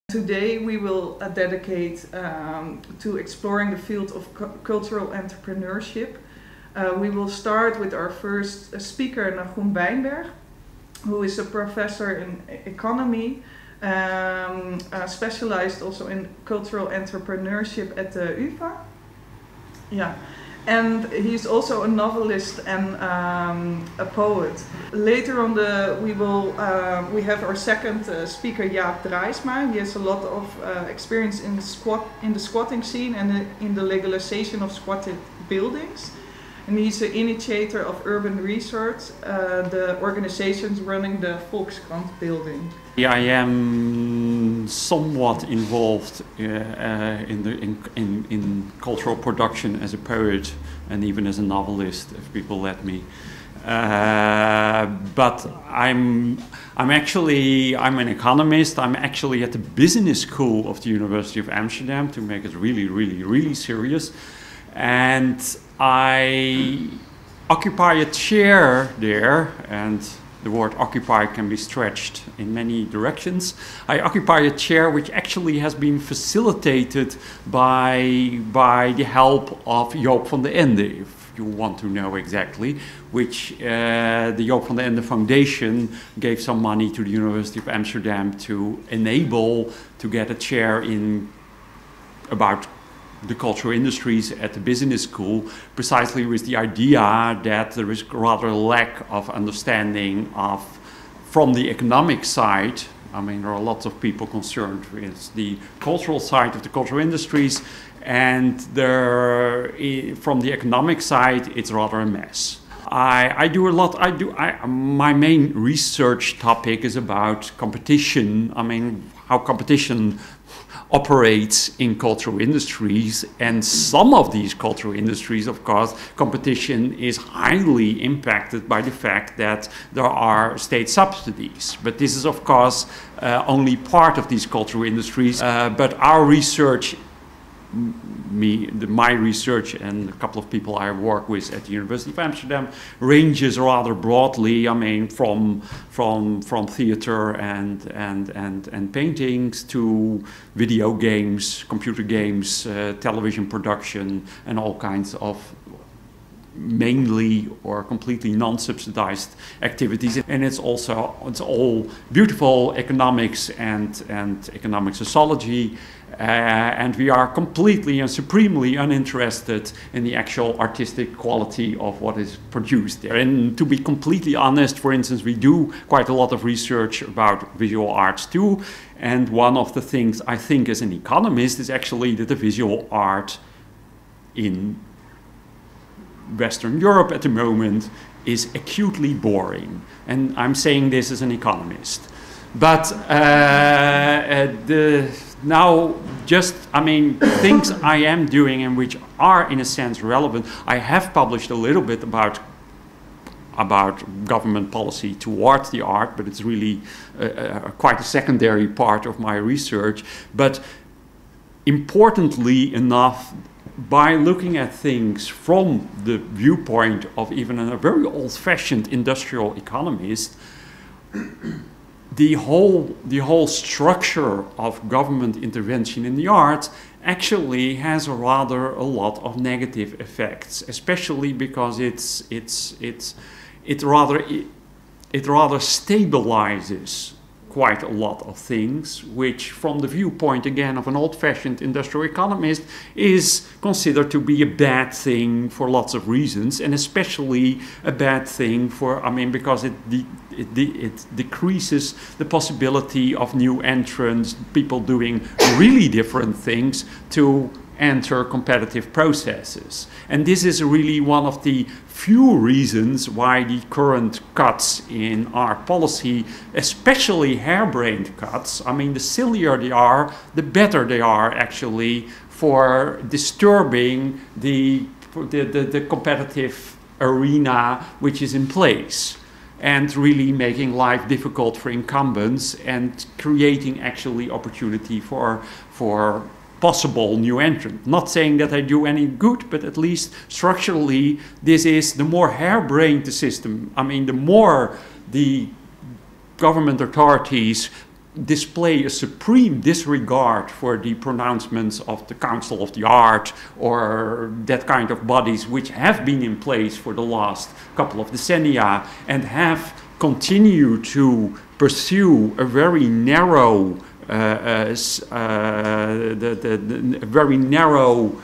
Today we will dedicate to exploring the field of cultural entrepreneurship. We will start with our first speaker, nachoem, who is a professor in economy, specialized also in cultural entrepreneurship at the UvA. Yeah. And he's also a novelist and a poet. Later on, we have our second speaker, Jaap. He has a lot of experience in the squatting scene and in the legalization of squatted buildings. And he's the initiator of urban research, the organizations running the Volkskrant building. I am somewhat involved in cultural production as a poet and even as a novelist, if people let me. But I'm an economist. I'm actually at the business school of the University of Amsterdam, to make it really serious. And I occupy a chair there, and the word occupy can be stretched in many directions. I occupy a chair which actually has been facilitated by the help of Jaap van den Ende, if you want to know exactly, which the Jaap van den Ende Foundation gave some money to the University of Amsterdam to enable to get a chair in about the cultural industries at the business school, precisely with the idea that there is rather a lack of understanding from the economic side. I mean, there are lots of people concerned with the cultural side of the cultural industries, and from the economic side, it's rather a mess. I do a lot. My main research topic is about competition. I mean, how competition operates in cultural industries, and some of these cultural industries, of course, competition is highly impacted by the fact that there are state subsidies. But this is, of course, only part of these cultural industries. But our research, my research and a couple of people I work with at the University of Amsterdam, ranges rather broadly. I mean, from theater and paintings to video games, computer games, television production, and all kinds of mainly or completely non-subsidized activities. And it's all beautiful economics and economic sociology. And we are completely and supremely uninterested in the actual artistic quality of what is produced there. And to be completely honest, for instance, we do quite a lot of research about visual arts too. And one of the things I think as an economist is actually that the visual art in Western Europe at the moment is acutely boring. And I'm saying this as an economist. But things I am doing and which are in a sense relevant. I have published a little bit about government policy towards the art, but it's really quite a secondary part of my research. But importantly enough, by looking at things from the viewpoint of even a very old-fashioned industrial economist, the whole structure of government intervention in the arts actually has a lot of negative effects, especially because it rather stabilizes quite a lot of things, which from the viewpoint again of an old-fashioned industrial economist is considered to be a bad thing for lots of reasons, and especially a bad thing because it decreases the possibility of new entrants, people doing really different things to enter competitive processes. And this is really one of the few reasons why the current cuts in art policy, especially harebrained cuts, I mean, the sillier they are, the better they are actually for disturbing the competitive arena which is in place, and really making life difficult for incumbents and creating actually opportunity for possible new entrant. Not saying that I do any good, but at least structurally, this is the more harebrained the system. I mean, the more the government authorities display a supreme disregard for the pronouncements of the Council of the Art or that kind of bodies which have been in place for the last couple of decennia and have continued to pursue a very narrow, very narrow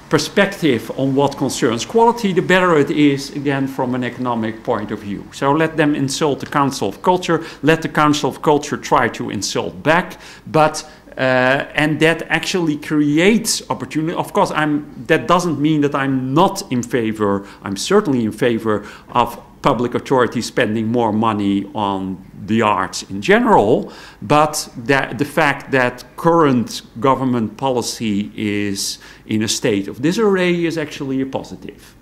perspective on what concerns quality, the better it is, again, from an economic point of view. So let them insult the Council of Culture, let the Council of Culture try to insult back, but and that actually creates opportunity. Of course, that doesn't mean that I'm not in favor, I'm certainly in favor of public authorities spending more money on the arts in general, but the fact that current government policy is in a state of disarray is actually a positive.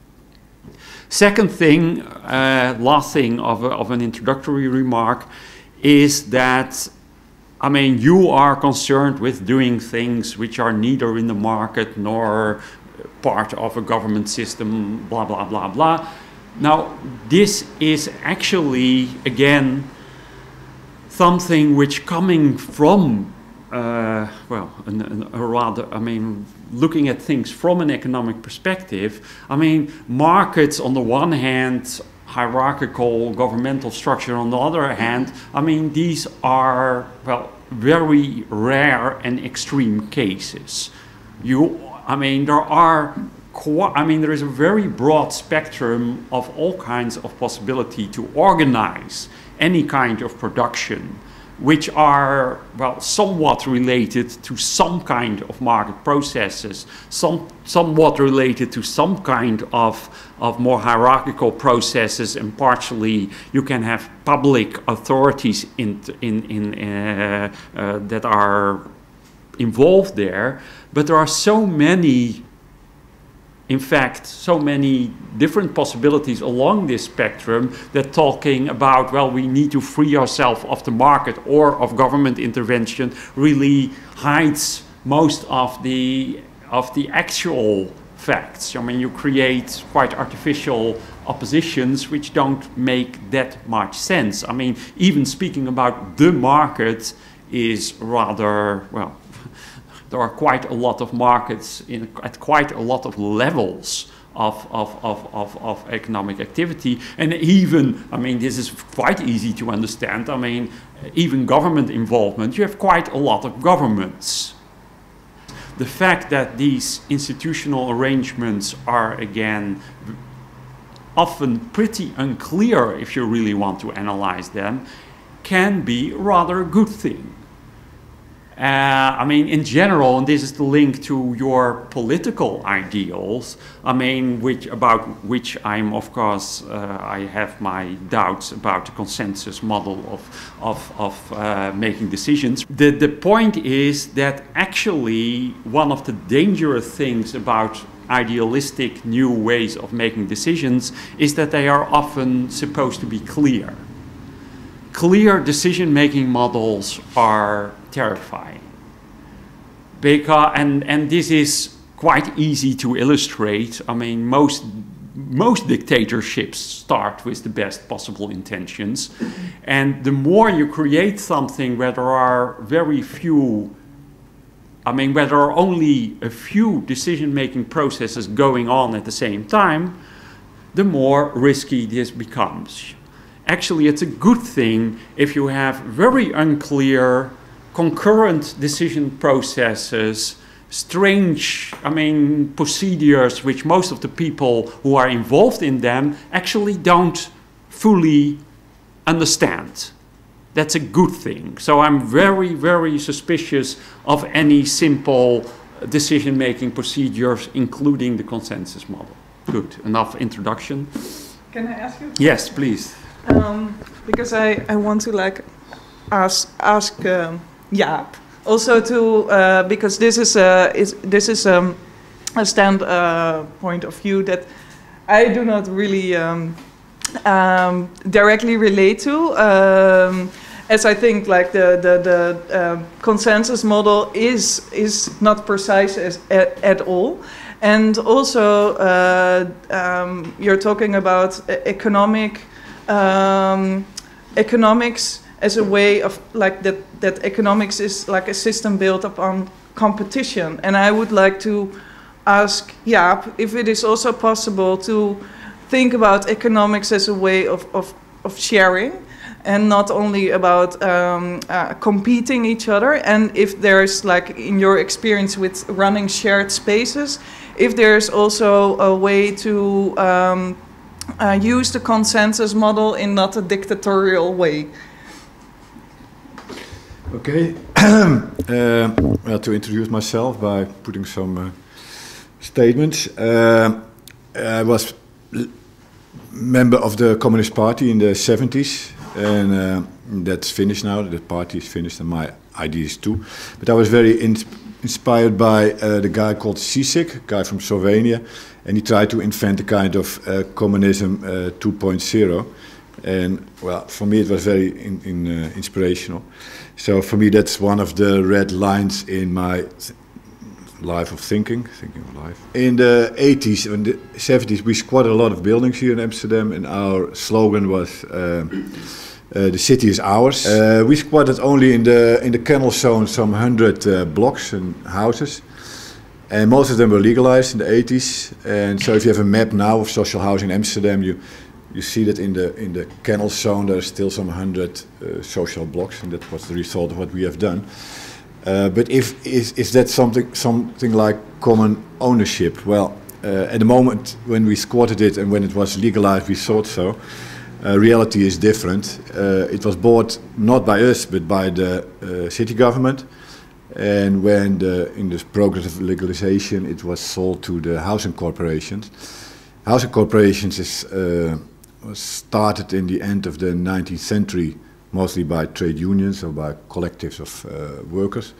Second thing, last thing of an introductory remark, is that, I mean, you are concerned with doing things which are neither in the market nor part of a government system, blah, blah, blah, blah. Now, this is actually, again, something which coming from, well, a rather, I mean, looking at things from an economic perspective, I mean, markets on the one hand, hierarchical governmental structure on the other hand, I mean, these are, well, very rare and extreme cases. I mean, there is a very broad spectrum of all kinds of possibility to organize any kind of production, which are, well, somewhat related to some kind of market processes, somewhat related to some kind of more hierarchical processes, and partially you can have public authorities that are involved there. But there are so many, in fact, so many different possibilities along this spectrum that talking about, well, we need to free ourselves of the market or of government intervention really hides most of the actual facts. I mean, you create quite artificial oppositions which don't make that much sense. I mean, even speaking about the market is rather, well, there are quite a lot of markets at quite a lot of levels of economic activity. And even, I mean, this is quite easy to understand. I mean, even government involvement, you have quite a lot of governments. The fact that these institutional arrangements are, again, often pretty unclear if you really want to analyze them, can be rather a good thing. I mean, in general, and this is the link to your political ideals, I mean, about which I'm, of course, I have my doubts about the consensus model of making decisions. The point is that actually one of the dangerous things about idealistic new ways of making decisions is that they are often supposed to be clear. Clear decision-making models are terrifying. And this is quite easy to illustrate. I mean, most dictatorships start with the best possible intentions. And the more you create something where there are very few, I mean, where there are only a few decision-making processes going on at the same time, the more risky this becomes. Actually, it's a good thing if you have very unclear, concurrent decision processes, strange, I mean, procedures which most of the people who are involved in them actually don't fully understand. That's a good thing. So I'm very, very suspicious of any simple decision-making procedures, including the consensus model. Good, enough introduction. Can I ask you? Yes, please. Because I want to ask Jaap also to because this is a standpoint of view that I do not really directly relate to, as I think like the consensus model is not precise at all. And also you're talking about economics as a way of like that economics is like a system built upon competition. And I would like to ask Jaap if it is also possible to think about economics as a way of sharing and not only about competing each other, and if there's, like, in your experience with running shared spaces, if there's also a way to use the consensus model in not a dictatorial way. Okay, well, to introduce myself by putting some statements. I was member of the Communist Party in the 70s, and that's finished now. The party is finished, and my ideas too. But I was very inspired by the guy called Sisek, a guy from Slovenia, and he tried to invent a kind of communism 2.0. And well, for me it was very inspirational. So for me that's one of the red lines in my life of thinking of life. In the 80s and the 70s we squatted a lot of buildings here in Amsterdam, and our slogan was the city is ours. We squatted only in the canal zone some 100 blocks and houses, and most of them were legalized in the 80s. And so if you have a map now of social housing in Amsterdam, you see that in the canal zone there are still some 100 social blocks, and that was the result of what we have done. But is that something like common ownership? Well, at the moment when we squatted it and when it was legalized, we thought so. Reality is different. It was bought not by us but by the city government, and when in the progress of legalization it was sold to the housing corporations. Housing corporations was started in the end of the 19th century, mostly by trade unions or by collectives of workers,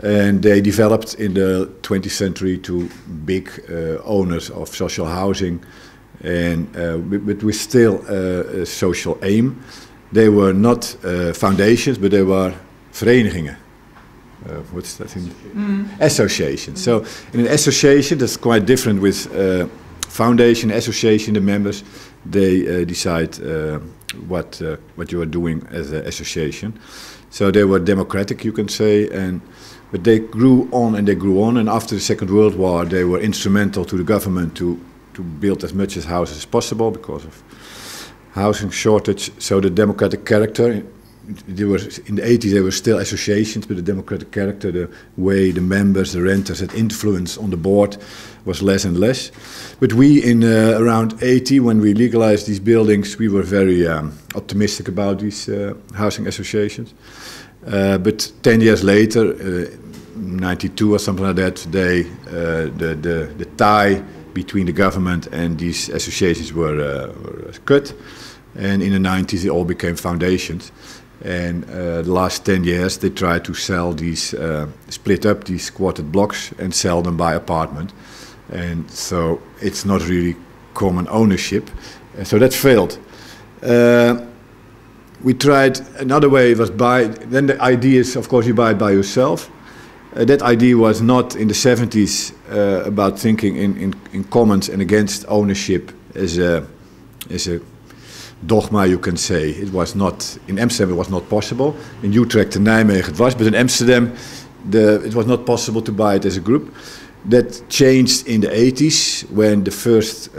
and they developed in the 20th century to big owners of social housing, and but with still a social aim. They were not foundations, but they were verenigingen. What's that in? Associations. So in an association, that's quite different with foundation. Association, the members, they decide what you are doing as an association. So they were democratic, you can say, but they grew on and they grew on. And after the Second World War, they were instrumental to the government to build as much as houses as possible because of housing shortage. So the democratic character, they were, in the 80s they were still associations, but the democratic character, the way the members, the renters had influence on the board was less and less. But we in around 80, when we legalized these buildings, we were very optimistic about these housing associations. But 10 years later, 92 or something like that, the tie between the government and these associations were cut, and in the 90s they all became foundations. And the last 10 years they tried to sell these, split up these squatted blocks and sell them by apartment, and so it's not really common ownership, and so that failed. We tried another way, was then the idea is, of course, you buy it by yourself. That idea was not in the 70s about thinking in commons and against ownership as a dogma, you can say. It was not, in Amsterdam it was not possible. In Utrecht and Nijmegen it was, but in Amsterdam it was not possible to buy it as a group. That changed in the 80s when the first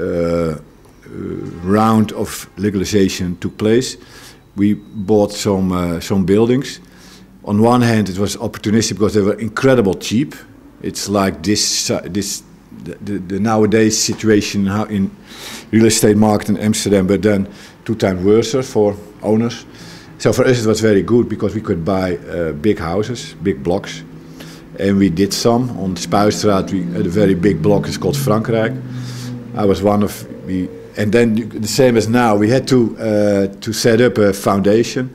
round of legalization took place. We bought some buildings. On one hand, it was opportunistic because they were incredibly cheap. It's like the nowadays situation in real estate market in Amsterdam, but then 2 times worse for owners. So for us it was very good because we could buy big houses, big blocks, and we did some on Spuistraat. We had a very big block. It's called Frankrijk. I was one of and then the same as now. We had to set up a foundation.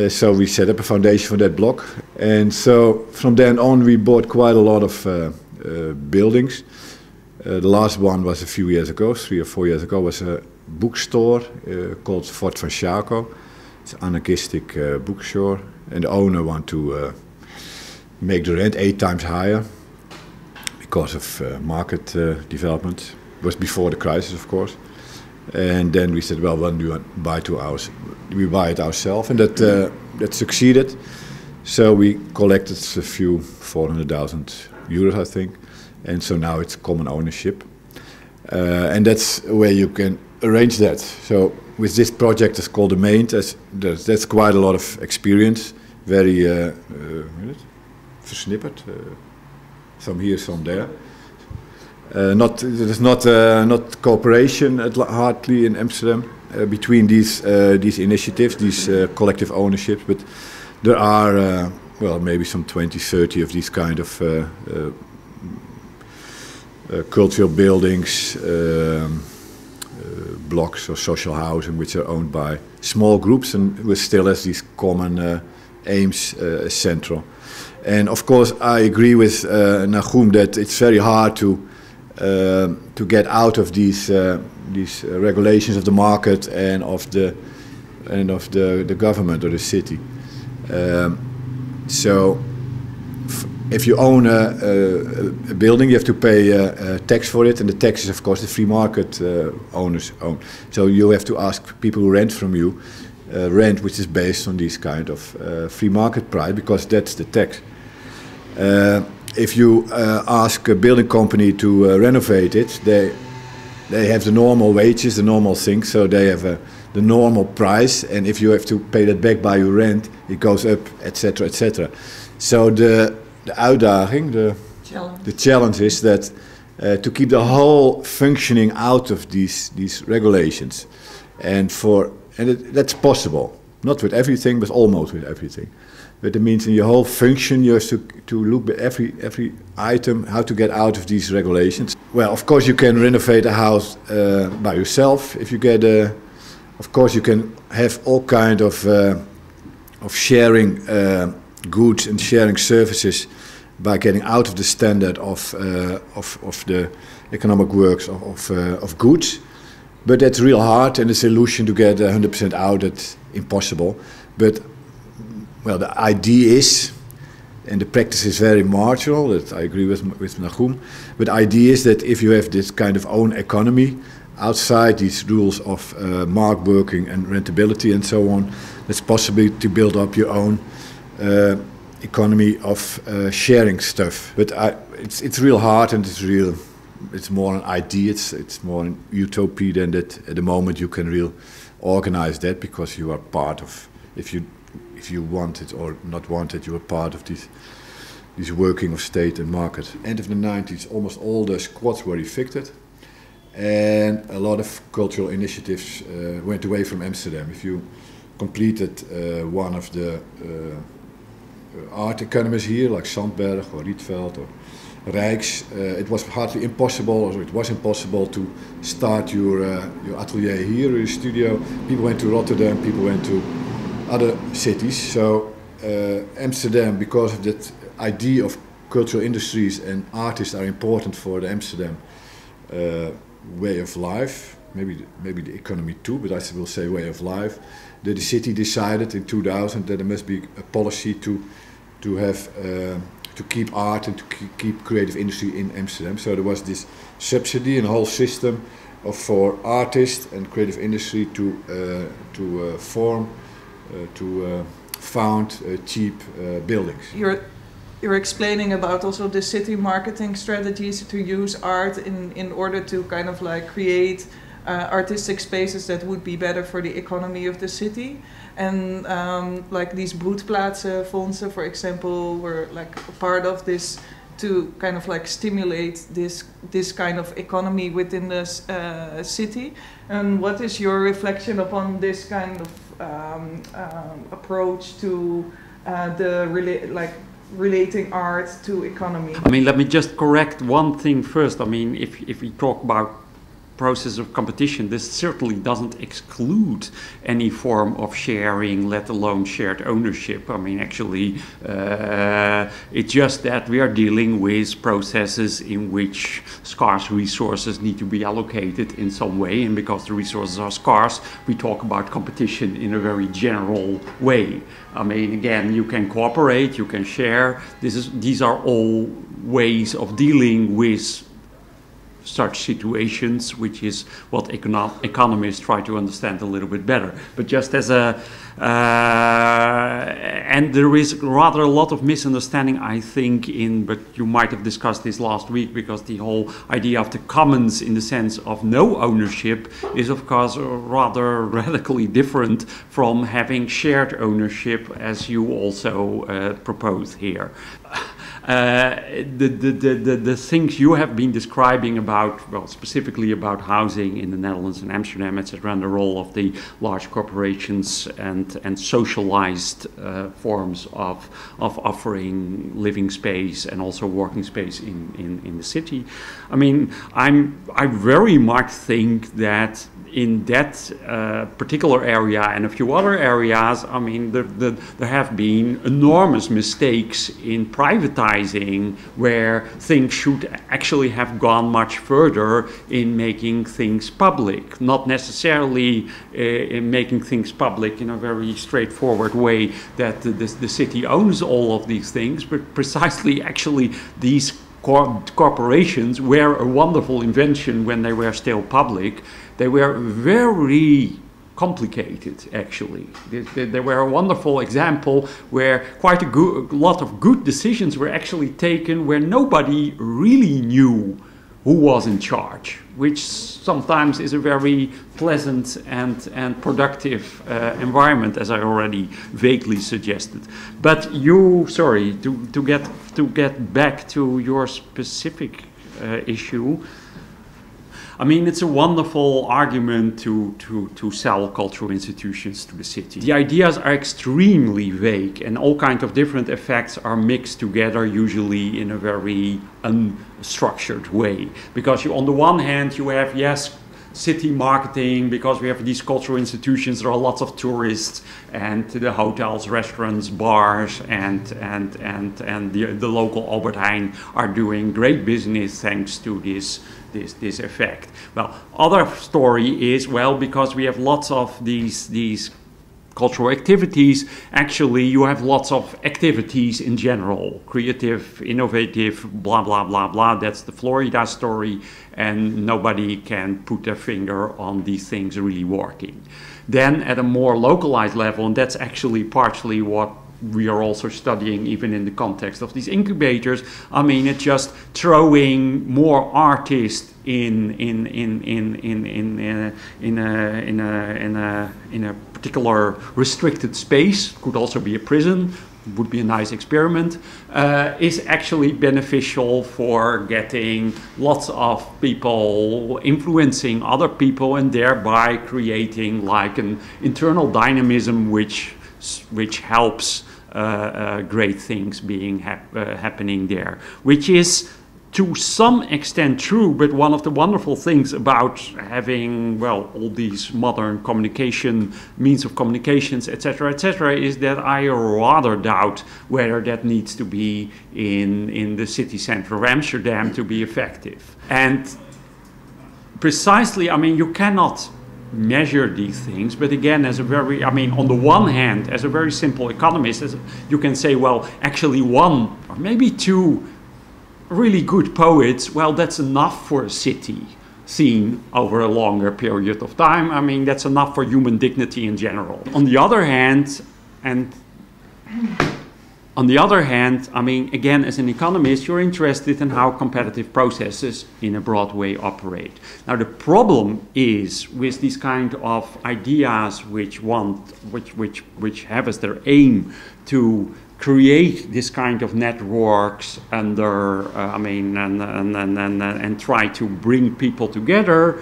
So we set up a foundation for that block, and so from then on we bought quite a lot of buildings. The last one was a few years ago, 3 or 4 years ago, was a bookstore called Fort van Schaco. It's an anarchistic bookstore, and the owner wanted to make the rent 8 times higher because of market development. It was before the crisis, of course. And then we said, well, when do you buy we buy it ourselves, and that succeeded. So we collected a few 400,000 euros, I think, and so now it's common ownership, and that's where you can arrange that. So with this project, it's called the Main. That's quite a lot of experience, very versnipperd, some here, some there. There's not cooperation hardly in Amsterdam between these initiatives, these collective ownerships, but there are well, maybe some 20, 30 of these kind of cultural buildings, blocks or social housing, which are owned by small groups and which still has these common aims central. And of course, I agree with Nachoem that it's very hard to get out of these regulations of the market and of the government or the city. So if you own a building, you have to pay a tax for it, and the tax is of course the free market owners own. So you have to ask people who rent from you rent which is based on this kind of free market price, because that's the tax. If you ask a building company to renovate it, they have the normal wages, the normal things, so they have the normal price, and if you have to pay that back by your rent, it goes up, etc., etc. So the uitdaging, the challenge is that to keep the whole functioning out of these regulations, and that's possible, not with everything, but almost with everything. But it means in your whole function you have to look at every item, how to get out of these regulations. Well, of course you can renovate a house by yourself. If you get of course you can have all kind of sharing goods and sharing services by getting out of the standard of the economic works of goods. But that's real hard, and the solution to get 100% out, that's impossible. But well, the idea is, and the practice is very marginal, that I agree with Nachoem, but the idea is that if you have this kind of own economy, outside these rules of mark working and rentability and so on, it's possible to build up your own economy of sharing stuff. But it's real hard, and it's more an idea, it's more an utopia than that at the moment you can really organize that, because you are part of, if you want it or not want it, you are part of this working of state and market. End of the 90s, almost all the squats were evicted, and a lot of cultural initiatives went away from Amsterdam. If you completed one of the art academies here, like Sandberg or Rietveld or Rijks, it was hardly impossible, or it was impossible to start your atelier here, your studio. People went to Rotterdam, people went to other cities. So Amsterdam, because of that idea of cultural industries and artists are important for the Amsterdam way of life, maybe the economy too, but I will say way of life, that the city decided in 2000 that there must be a policy to have to keep art and to keep creative industry in Amsterdam. So there was this subsidy and a whole system for artists and creative industry to found cheap buildings. You're explaining about also the city marketing strategies to use art in order to kind of like create artistic spaces that would be better for the economy of the city. And like these broedplaatsfondsen, for example, were like a part of this to kind of like stimulate this kind of economy within the city. And what is your reflection upon this kind of approach to relating art to economy? I mean, let me just correct one thing first. I mean, if we talk about process of competition, this certainly doesn't exclude any form of sharing, let alone shared ownership. I mean, actually, it's just that we are dealing with processes in which scarce resources need to be allocated in some way, and because the resources are scarce, we talk about competition in a very general way. I mean, again, you can cooperate, you can share. These are all ways of dealing with such situations, which is what economists try to understand a little bit better. But just as a and there is rather a lot of misunderstanding, I think, but you might have discussed this last week, because the whole idea of the commons in the sense of no ownership is of course rather radically different from having shared ownership, as you also propose here. The things you have been describing about, well, specifically about housing in the Netherlands and Amsterdam, etc., and the role of the large corporations and socialized forms of offering living space and also working space in the city. I mean, I very much think that in that particular area and a few other areas, I mean, there have been enormous mistakes in privatizing, where things should actually have gone much further in making things public. Not necessarily in making things public in a very straightforward way that the city owns all of these things, but precisely actually these corporations were a wonderful invention when they were still public. They were very complicated, actually. They were a wonderful example where quite a lot of good decisions were actually taken where nobody really knew who was in charge, which sometimes is a very pleasant and productive environment, as I already vaguely suggested. But sorry, to get back to your specific issue, I mean, it's a wonderful argument to sell cultural institutions to the city. The ideas are extremely vague, and all kinds of different effects are mixed together, usually in a very unstructured way. Because on the one hand, you have, yes, city marketing, because we have these cultural institutions, there are lots of tourists, and the hotels, restaurants, bars, and the local Albert Heijn are doing great business thanks to this effect. Well, other story is, well, because we have lots of these cultural activities, actually you have lots of activities in general, creative, innovative, blah, blah, blah, blah. That's the Florida story, and nobody can put their finger on these things really working. Then at a more localized level, and that's actually partially what we are also studying even in the context of these incubators, I mean, it's just throwing more artists in a particular restricted space, could also be a prison, would be a nice experiment, is actually beneficial for getting lots of people influencing other people, and thereby creating like an internal dynamism which helps great things being happening there, which is to some extent true, but one of the wonderful things about having, well, all these modern communication, means of communications, etc., is that I rather doubt whether that needs to be in the city center of Amsterdam to be effective. And precisely, I mean, you cannot measure these things, but again, as a very, I mean, on the one hand, as a very simple economist, you can say, well, actually one or maybe two really good poets, well, that's enough for a city seen over a longer period of time. I mean, that's enough for human dignity in general. On the other hand, I mean, again, as an economist, you're interested in how competitive processes in a broad way operate. Now, the problem is with these kind of ideas which have as their aim to create this kind of networks under, and try to bring people together,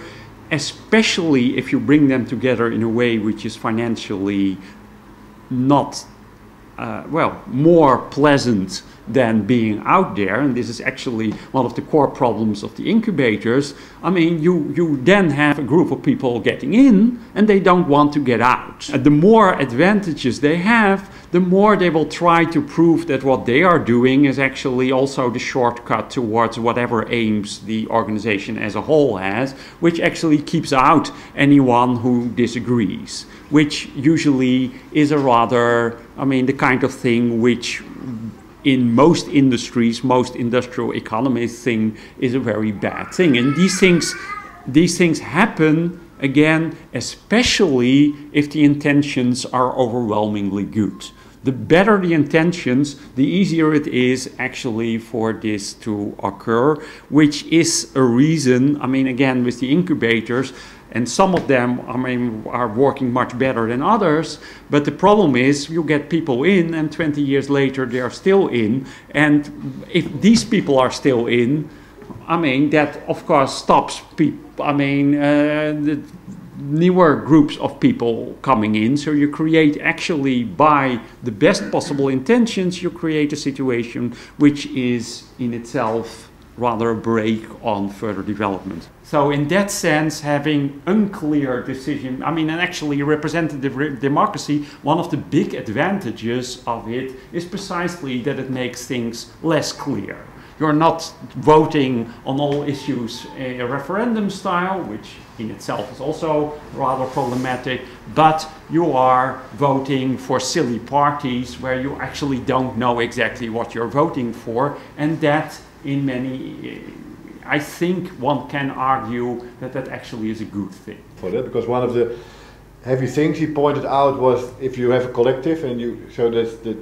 especially if you bring them together in a way which is financially not more pleasant than being out there, and this is actually one of the core problems of the incubators. I mean, you then have a group of people getting in, and they don't want to get out. And the more advantages they have, the more they will try to prove that what they are doing is actually also the shortcut towards whatever aims the organization as a whole has, which actually keeps out anyone who disagrees, which usually is a rather, I mean, the kind of thing which in most industries, most industrial economies think is a very bad thing. And these things happen, again, especially if the intentions are overwhelmingly good. The better the intentions, the easier it is actually for this to occur, which is a reason, I mean, again, with the incubators, and some of them, I mean, are working much better than others, but the problem is you get people in and 20 years later they are still in, and if these people are still in, I mean, that of course stops people, I mean, the newer groups of people coming in, so you create actually by the best possible intentions, you create a situation which is in itself rather a brake on further development. So in that sense, having unclear decision, I mean, and actually representative democracy, one of the big advantages of it is precisely that it makes things less clear. You're not voting on all issues a referendum style, which in itself is also rather problematic, but you are voting for silly parties where you actually don't know exactly what you're voting for, and that in many, I think one can argue that that actually is a good thing. For that, because one of the heavy things he pointed out was if you have a collective and you, so that's the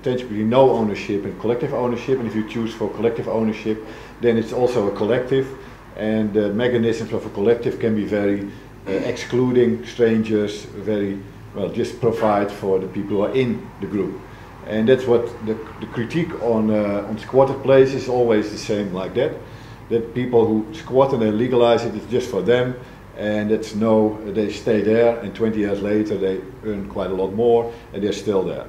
tension between no ownership and collective ownership, and if you choose for collective ownership, then it's also a collective, and the mechanisms of a collective can be very excluding strangers, very, well, just provide for the people who are in the group. And that's what the critique on squatted places is always the same like that. That people who squat and they legalize it, it's just for them, and it's they stay there, and 20 years later they earn quite a lot more, and they're still there.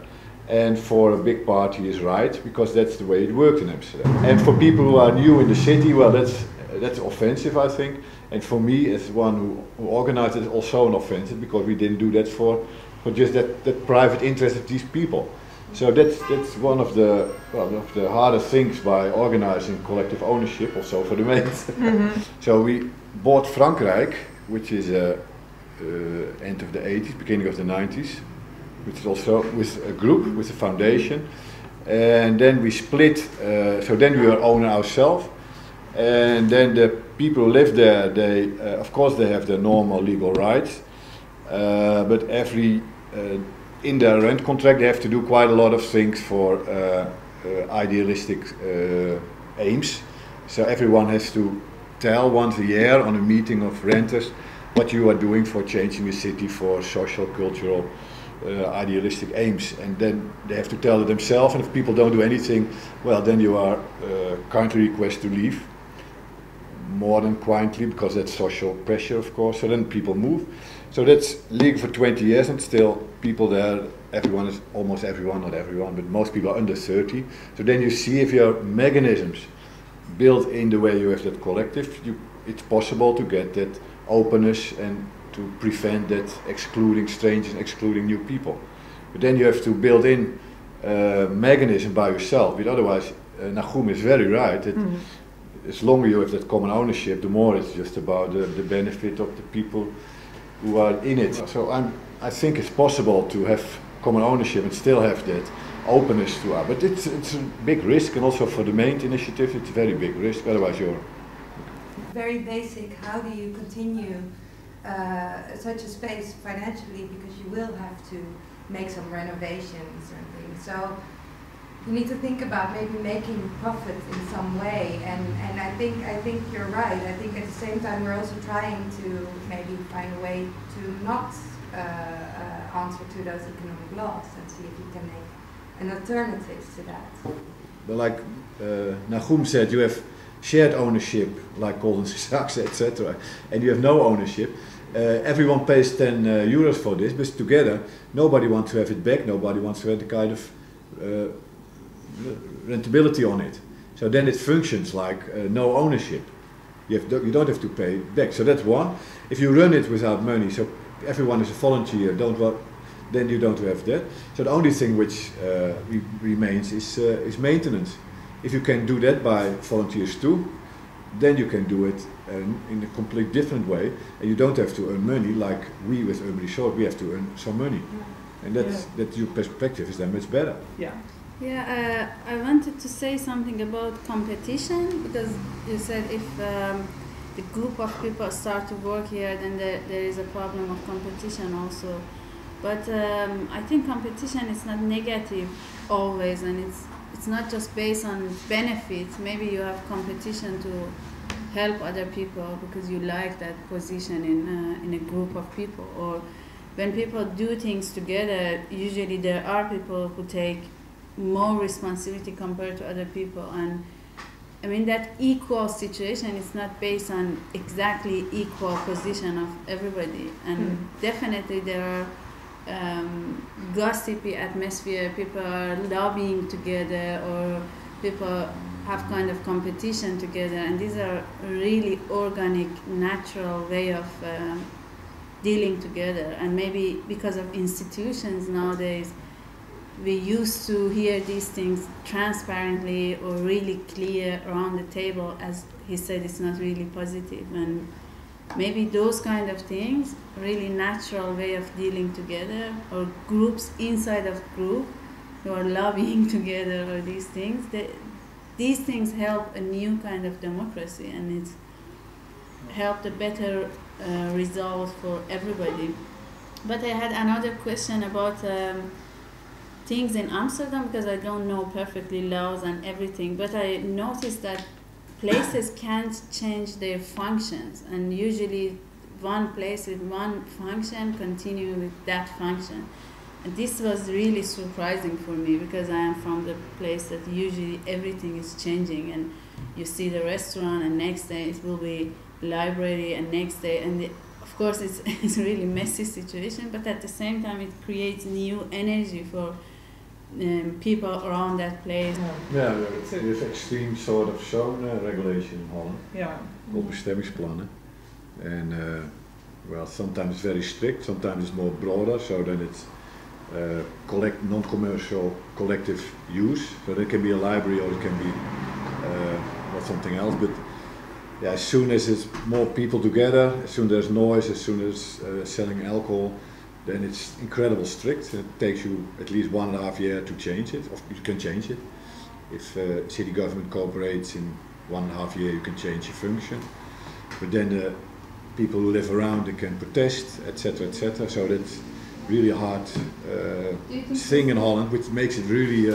And for a big party is right, because that's the way it worked in Amsterdam. And for people who are new in the city, well, that's offensive, I think. And for me, as one who organized it, also an offensive, because we didn't do that for just that private interest of these people. So that's one of the hardest things by organizing collective ownership, also for the mates. Mm-hmm. So we bought Frankrijk, which is end of the 80s, beginning of the 90s, which is also with a group, with a foundation. And then we split, so then we were owner ourselves. And then the people who live there, they, of course they have their normal legal rights, but in their rent contract they have to do quite a lot of things for idealistic aims. So everyone has to tell once a year on a meeting of renters what you are doing for changing the city for social, cultural, idealistic aims. And then they have to tell it themselves, and if people don't do anything, well, then you are kindly requested to leave. More than kindly, because that's social pressure, of course. So then people move. So that's legal for 20 years, and still people there, everyone is, almost everyone, not everyone, but most people are under 30. So then you see if your mechanisms built in the way you have that collective, it's possible to get that openness and to prevent that excluding strangers, excluding new people. But then you have to build in mechanism by yourself, but otherwise, nachoem is very right. As longer you have that common ownership, the more it's just about the benefit of the people who are in it. So I think it's possible to have common ownership and still have that openness to but it's a big risk, and also for the main initiative it's a very big risk, otherwise you're... Very basic, how do you continue such a space financially, because you will have to make some renovations and things. So you need to think about maybe making profit in some way, and I think you're right. I think at the same time we're also trying to maybe find a way to not answer to those economic laws and see if we can make an alternative to that. But like nachoem said, you have shared ownership, like Golden Sachs, etc., and you have no ownership. Everyone pays 10 euros for this, but together nobody wants to have it back, nobody wants to have the kind of rentability on it. So then it functions like no ownership. You don't have to pay back. So that's one. If you run it without money, so everyone is a volunteer, then you don't have that. So the only thing which remains is maintenance. If you can do that by volunteers too, then you can do it in a completely different way, and you don't have to earn money like we with Urban Resort. We have to earn some money, and that your perspective is then much better. Yeah. Yeah, I wanted to say something about competition, because you said if the group of people start to work here, then there is a problem of competition also. But I think competition is not negative always, and it's not just based on benefits. Maybe you have competition to help other people because you like that position in a group of people. Or when people do things together, usually there are people who take more responsibility compared to other people. And I mean, that equal situation is not based on exactly equal position of everybody. And definitely there are gossipy atmosphere, people are lobbying together, or people have kind of competition together, and these are really organic, natural way of dealing together. And maybe because of institutions nowadays, we used to hear these things transparently or really clear around the table. As he said, it's not really positive, and maybe those kind of things, really natural way of dealing together, or groups inside of group who are lobbying together, or these things help a new kind of democracy, and it's helped a better result for everybody. But I had another question about things in Amsterdam, because I don't know perfectly laws and everything, but I noticed that places can't change their functions, and usually one place with one function continue with that function. And this was really surprising for me, because I am from the place that usually everything is changing, and you see the restaurant and next day it will be library, and next day, and of course it's a really messy situation, but at the same time it creates new energy for people around that place. Yeah, there's extreme sort of zone regulation in Holland. Yeah. Called bestemmingsplannen. And well, sometimes it's very strict, sometimes it's more broader, so then it's non-commercial collective use. So it can be a library, or it can be or something else. But yeah, as soon as it's more people together, as soon as there's noise, as soon as selling alcohol, then it's incredibly strict. It takes you at least 1.5 years to change it, or you can change it. If city government cooperates, in 1.5 years you can change your function. But then the people who live around, they can protest, etc., etc. So that's really a hard thing in Holland, which makes it really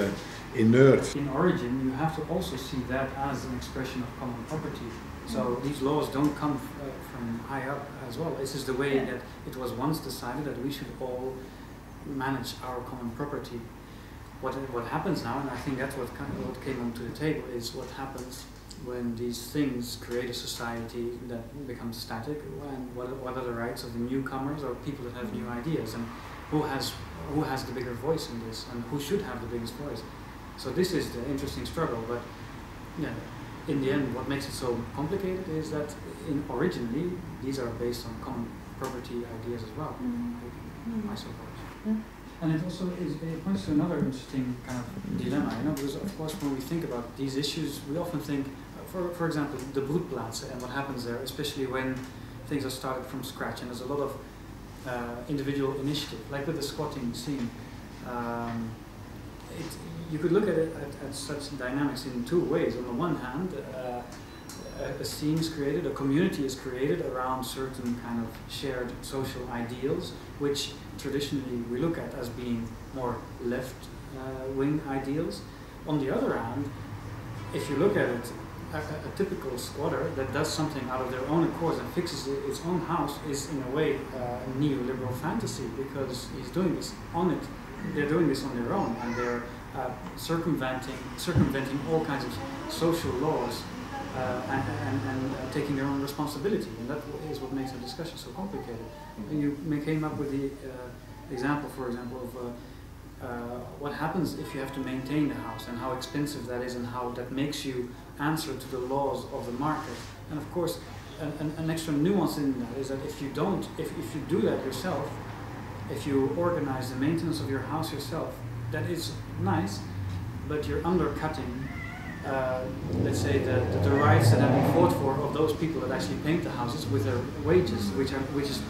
inert. In origin, you have to also see that as an expression of common property. So these laws don't come from high up as well. This is the way that it was once decided that we should all manage our common property. What happens now, and I think that's what came onto the table, is what happens when these things create a society that becomes static, and what are the rights of the newcomers or people that have new ideas, and who has the bigger voice in this, and who should have the biggest voice. So this is the interesting struggle. But yeah, in the end, what makes it so complicated is that originally these are based on common property ideas as well, I suppose. Yeah. And it also it points to another interesting kind of dilemma, because of course when we think about these issues, we often think, for example, the broedplaatsen and what happens there, especially when things are started from scratch, and there's a lot of individual initiative, like with the squatting scene. You could look at it at such dynamics in two ways. On the one hand, a scene is created, a community is created around certain kind of shared social ideals, which traditionally we look at as being more left-wing ideals. On the other hand, if you look at it, a typical squatter that does something out of their own accord and fixes its own house is in a way a neoliberal fantasy, because he's doing this on it. They're doing this on their own, and they're circumventing all kinds of social laws and taking their own responsibility, and that is what makes the discussion so complicated. And you came up with the example, for example, of what happens if you have to maintain the house, and how expensive that is, and how that makes you answer to the laws of the market. And of course, an extra nuance in that is that if you do that yourself, if you organize the maintenance of your house yourself, that is nice, but you're undercutting, let's say, the rights that have been fought for of those people that actually paint the houses with their wages, which is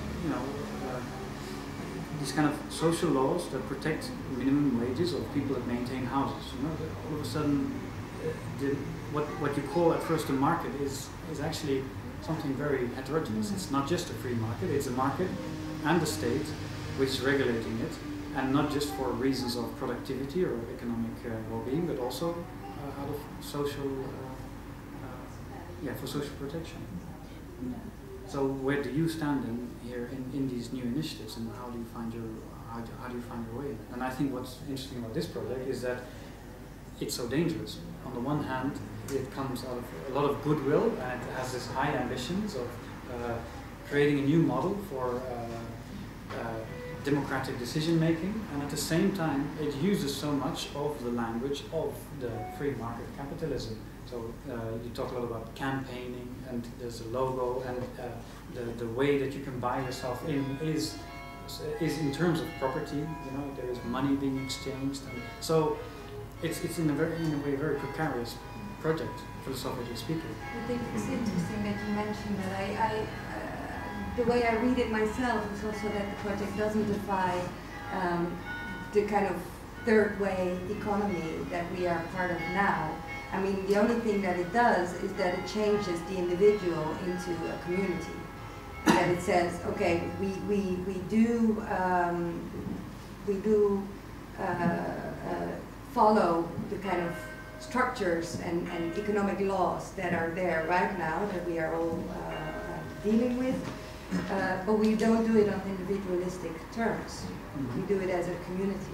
these kind of social laws that protect minimum wages of people that maintain houses. You know, that all of a sudden, what you call at first a market is actually something very heterogeneous. It's not just a free market; it's a market and the state which is regulating it, and not just for reasons of productivity or economic well-being, but also out of social, for social protection. So where do you stand in these new initiatives, and how do you find your way in it? And I think what's interesting about this project is that it's so dangerous. On the one hand, it comes out of a lot of goodwill, and it has this high ambitions of creating a new model for democratic decision making, and at the same time it uses so much of the language of the free market capitalism. So you talk a lot about campaigning, and there's a logo, and the way that you can buy yourself in is in terms of property. You know, there is money being exchanged, and so it's in a way very precarious project, philosophically speaking. I think it's interesting that you mentioned that. The way I read it myself is also that the project doesn't defy the kind of third way economy that we are part of now. I mean, the only thing that it does is that it changes the individual into a community. That it says, okay, we do follow the kind of structures and economic laws that are there right now that we are all dealing with. But we don't do it on individualistic terms. We do it as a community.